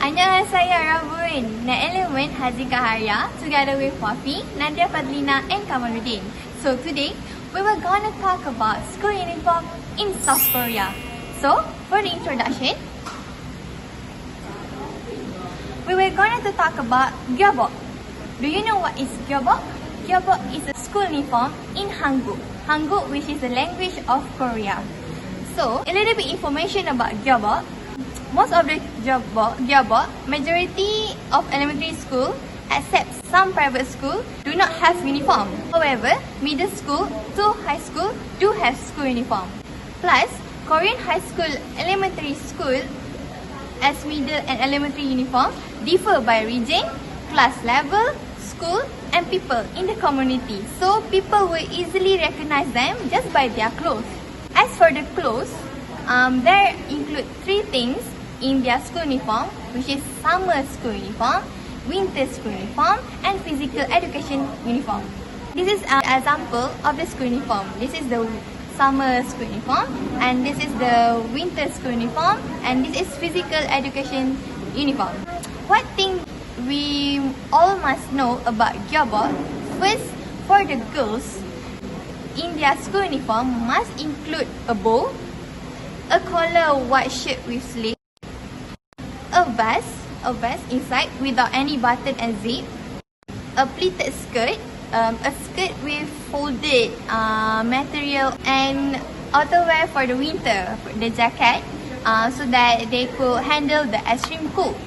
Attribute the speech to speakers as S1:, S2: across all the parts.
S1: Annyeonghaseyo Rabun, na element hazeeqa together with Wafi, Nadia, Fadlina and Kamaluddin. So today, we were gonna talk about school uniform in South Korea. So, for the introduction, we were gonna to talk about gyobok. Do you know what is gyobok? Gyobok is a school uniform in Hanguk. Hanguk, which is the language of Korea. So, a little bit information about gyobok. Most of the gyobok, majority of elementary school, except some private school, do not have uniform. However, middle school to high school do have school uniform. Plus, Korean high school, elementary school as middle and elementary uniform differ by region, class level, school and people in the community. So people will easily recognize them just by their clothes. As for the clothes, there include three things in their school uniform, which is summer school uniform, winter school uniform and physical education uniform. This is an example of the school uniform. This is the summer school uniform and this is the winter school uniform and this is physical education uniform. What thing we all must know about gyobok? First, for the girls, in their school uniform must include a bow, a collar white shirt with sleeve, a vest inside without any button and zip, a pleated skirt, a skirt with folded material and outerwear for the winter, the jacket, so that they could handle the extreme cold,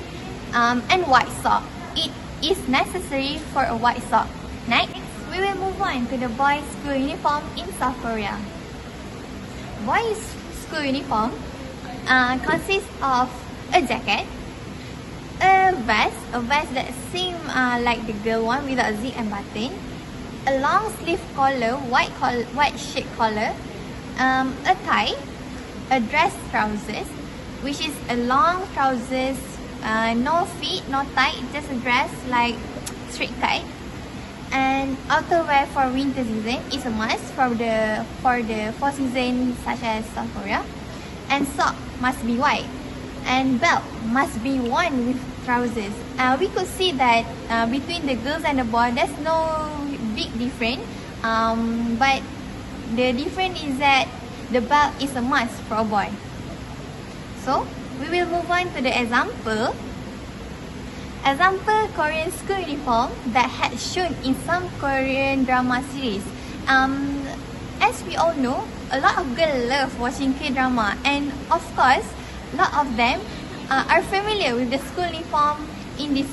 S1: and white sock. It is necessary for a white sock. Next, we will move on to the boys' school uniform in South Korea. Boys' school uniform consists of a jacket, a vest that seems like the girl one without zip and button, a long sleeve collar, white shirt collar, a tie, a dress trousers, which is a long trousers, no feet, no tie, just a dress like straight cut. And outerwear for winter season is a must for the four seasons such as South Korea. And sock must be white. And belt must be worn with trousers. We could see that between the girls and the boys, there's no big difference. But the difference is that the belt is a must for a boy. So, we will move on to the example. Example Korean school uniform that had shown in some Korean drama series. As we all know, a lot of girls love watching K-drama, and of course, a lot of them are familiar with the school uniform in this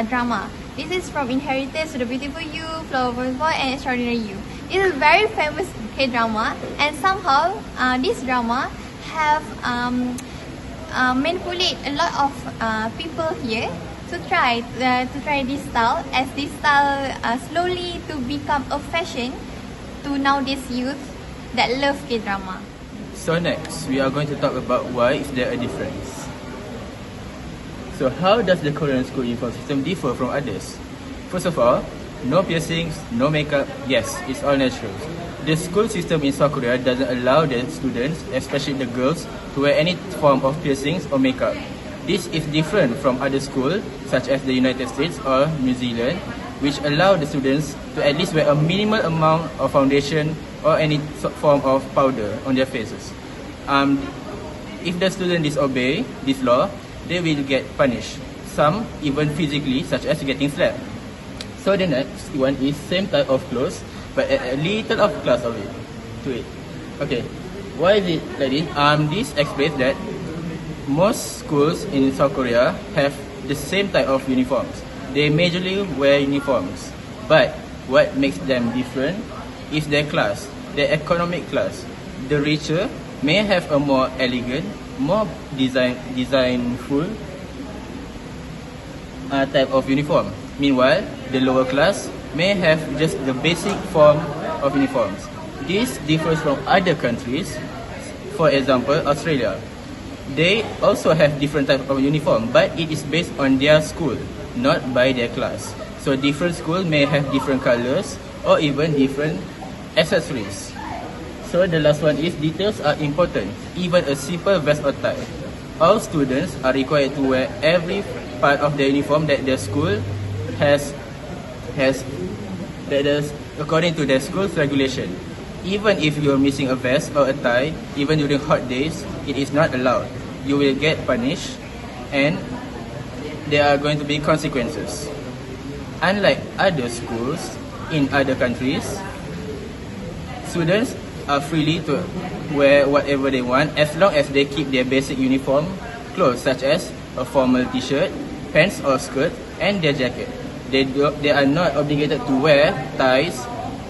S1: drama. This is from Inheritance to the Beautiful You, Flower Boy and Extraordinary You. This is a very famous K-drama, and somehow this drama have manipulate a lot of people here to try this style, as this style slowly to become a fashion to nowadays youth that love K-drama.
S2: So next, we are going to talk about why is there a difference. So how does the Korean school uniform system differ from others? First of all, no piercings, no makeup, yes, it's all natural. The school system in South Korea doesn't allow the students, especially the girls, to wear any form of piercings or makeup. This is different from other schools, such as the United States or New Zealand, which allow the students to at least wear a minimal amount of foundation or any form of powder on their faces. If the student disobey this law, they will get punished, some even physically, such as getting slapped. So the next one is same type of clothes, but add a little of class of it to it. Okay, why is it like this? This explains that most schools in South Korea have the same type of uniforms. They majorly wear uniforms, but what makes them different is their class, their economic class. The richer may have a more elegant, more designful type of uniform. Meanwhile, the lower class may have just the basic form of uniforms. This differs from other countries. For example, Australia. They also have different type of uniform, but it is based on their school, not by their class. So different schools may have different colors or even different accessories. So the last one is details are important, even a simple vest or tie. All students are required to wear every part of the uniform that the school has that is according to the school's regulation. Even if you're missing a vest or a tie, even during hot days, it is not allowed. You will get punished and there are going to be consequences. Unlike other schools in other countries, students are freely to wear whatever they want as long as they keep their basic uniform clothes such as a formal t-shirt, pants or skirt and their jacket. They are not obligated to wear ties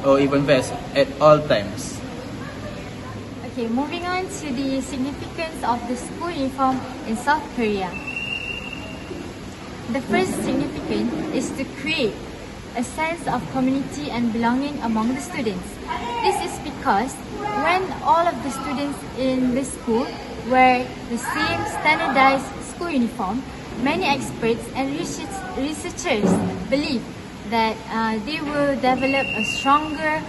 S2: or even vests at all times.
S1: Okay, moving on to the significance of the school uniform in South Korea. The first significance is to create a sense of community and belonging among the students. This is because when all of the students in the school wear the same standardized school uniform, many experts and researchers believe that they will develop a stronger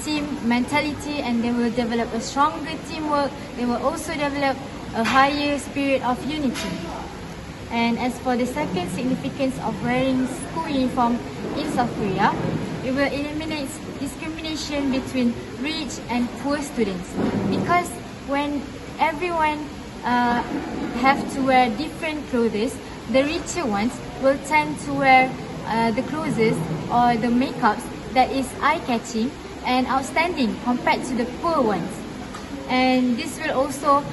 S1: team mentality and they will develop a stronger teamwork. They will also develop a higher spirit of unity. And as for the second significance of wearing school uniform in South Korea, it will eliminate discrimination between rich and poor students, because when everyone have to wear different clothes, the richer ones will tend to wear the clothes or the makeups that is eye-catching and outstanding compared to the poor ones. And this will also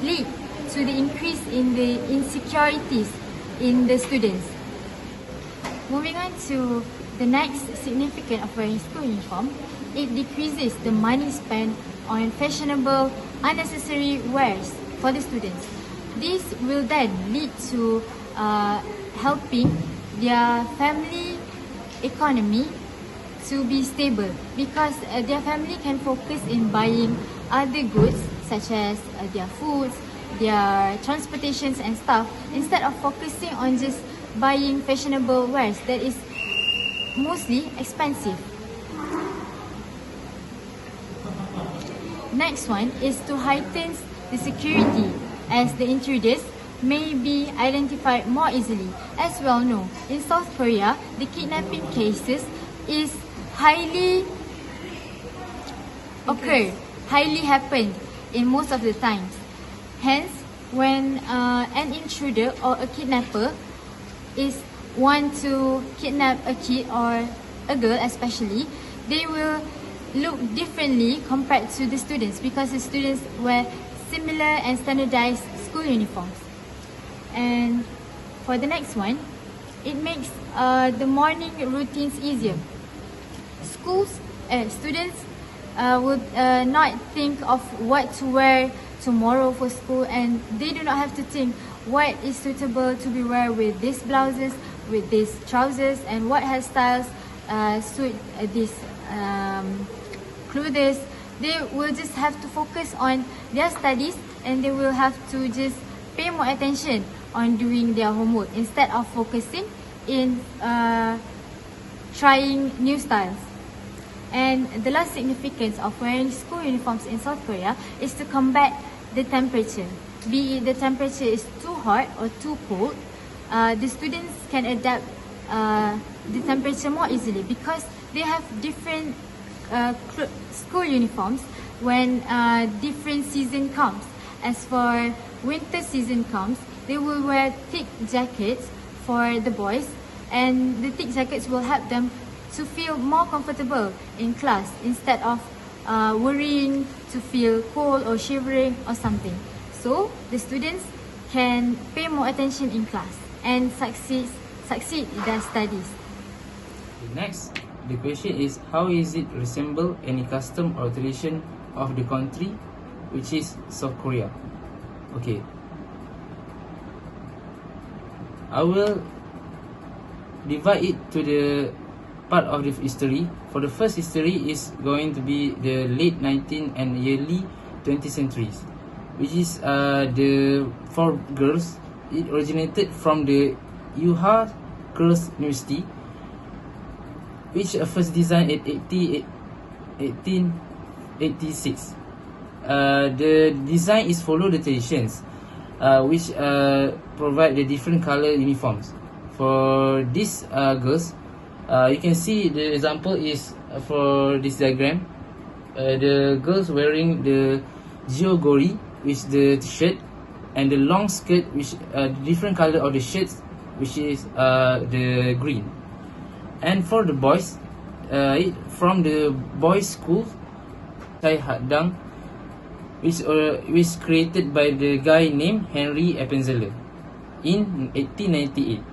S1: lead to the increase in the insecurities in the students. Moving on to the next significance of wearing school uniform, it decreases the money spent on fashionable, unnecessary wears for the students. This will then lead to helping their family economy to be stable, because their family can focus in buying other goods such as their foods, their transportations and stuff, instead of focusing on just buying fashionable wares that is mostly expensive. Next one is to heighten the security, as the intruders may be identified more easily. As well know, in South Korea, the kidnapping cases is highly happened in most of the times. Hence, when an intruder or a kidnapper is want to kidnap a kid or a girl especially, they will look differently compared to the students, because the students wear similar and standardized school uniforms. And for the next one, it makes the morning routines easier. Students would not think of what to wear tomorrow for school, and they do not have to think what is suitable to be wear with these blouses, with these trousers, and what hairstyles suit these clothes. They will just have to focus on their studies, and they will have to just pay more attention on doing their homework instead of focusing in trying new styles. And the last significance of wearing school uniforms in South Korea is to combat the temperature. Be it the temperature is too hot or too cold, the students can adapt the temperature more easily, because they have different school uniforms when different season comes. As for winter season comes, they will wear thick jackets for the boys, and the thick jackets will help them to feel more comfortable in class instead of worrying to feel cold or shivering or something. So the students can pay more attention in class and succeed in their studies.
S3: Next, the question is, how is it resemble any custom or tradition of the country, which is South Korea? Okay, I will divide it to the part of the history. For the first history is going to be the late 19th and early 20th centuries, which is the for girls. It originated from the Yuha Girls University, which first designed in 1886. The design is follow the traditions. which provide the different color uniforms. For these girls, you can see the example is for this diagram. The girls wearing the geogori, which the t-shirt, and the long skirt, which the different color of the shirts, which is the green. And for the boys, from the boys' school, Hadang, which created by the guy named Henry Appenzeller in 1898.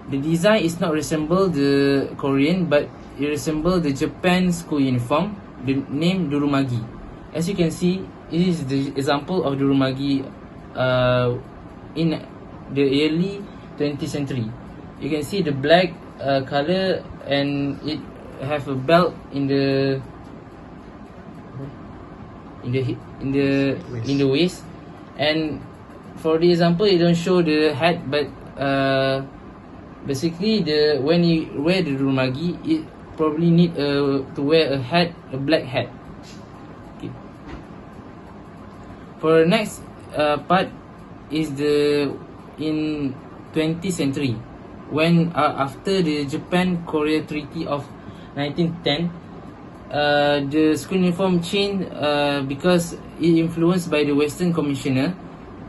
S3: The design is not resemble the Korean, but it resemble the Japan school uniform, the name Durumagi. As you can see, it is the example of Durumagi in the early 20th century. You can see the black color, and it have a belt in the waist. And for the example, it don't show the hat, but basically when you wear the Durumagi, it probably need to wear a hat, a black hat. Okay. For the next part is in 20th century, when after the Japan-Korea Treaty of 1910, the school uniform changed because it influenced by the Western Commissioner,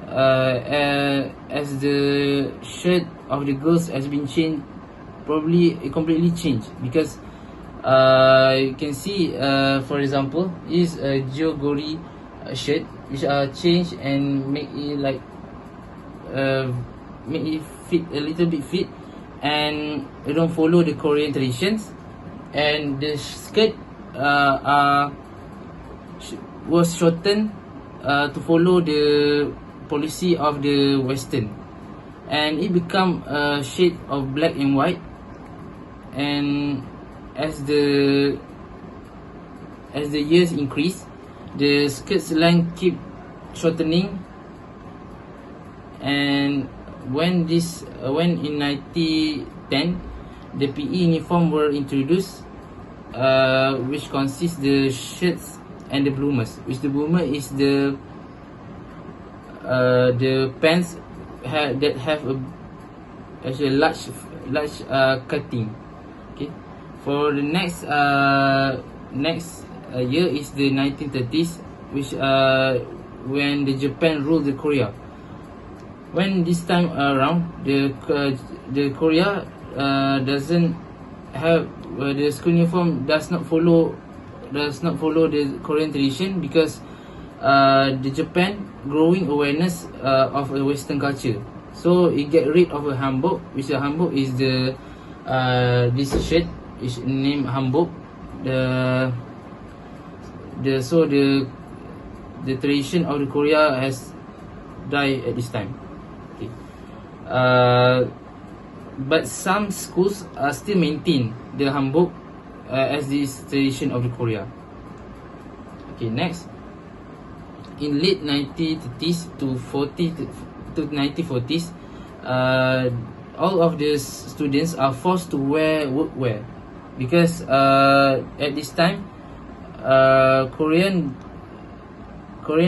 S3: as the shirt of the girls has been changed, probably completely changed, because you can see, for example, is a geogori shirt, which are changed and make it like make it fit a little bit fit, and they don't follow the Korean traditions. And the skirt was shortened to follow the policy of the Western, and it become a shade of black and white. And as the years increase, the skirt's length keep shortening, and when in 1910 the PE uniform were introduced, which consists the shirts and the bloomers, which the bloomer is the pants that have a large cutting. Okay, for the next year is the 1930s, which when the Japan ruled the Korea. When this time around, the Korea doesn't have the school uniform does not follow the Korean tradition, because the Japan growing awareness of a Western culture, so it get rid of a hanbok, which the hanbok is the this shirt is named hanbok. The tradition of the Korea has died at this time. Okay. But some schools still maintain the hanbok as this tradition of the Korea. Okay, next. In late 1930s to 1940s, all of the students are forced to wear workwear, because at this time Korean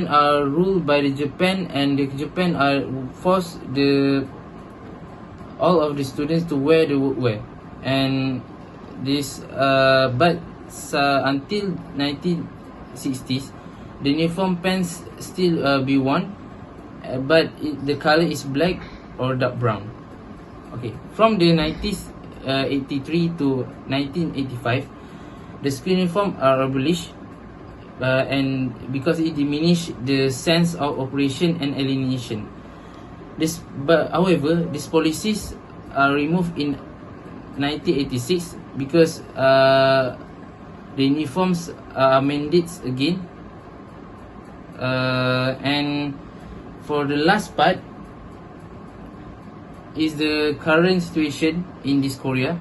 S3: are ruled by the Japan, and the Japan are forced all of the students to wear the workwear. And this but until 1960s, the uniform pants still be worn, but the color is black or dark brown. Okay, from the 1983 to 1985, the school uniform are abolished, and because it diminished the sense of operation and alienation. However, these policies are removed in 1986, because the uniforms are amended again. And for the last part is the current situation in this Korea.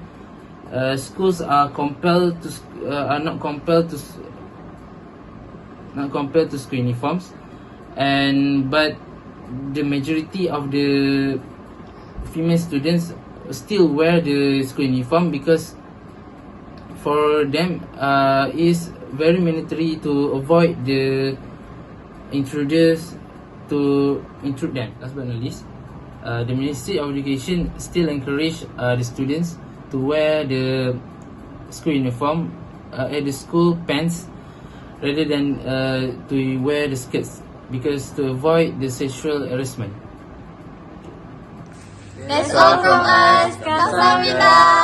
S3: Schools are not compelled to school uniforms, but the majority of the female students still wear the school uniform, because for them it is very mandatory to avoid the intruders to intrude them. Last but not least, the Ministry of Education still encourage the students to wear the school uniform at the school pants rather than to wear the skirts, because to avoid the sexual harassment.
S1: That's all from us. Kamsahamnida.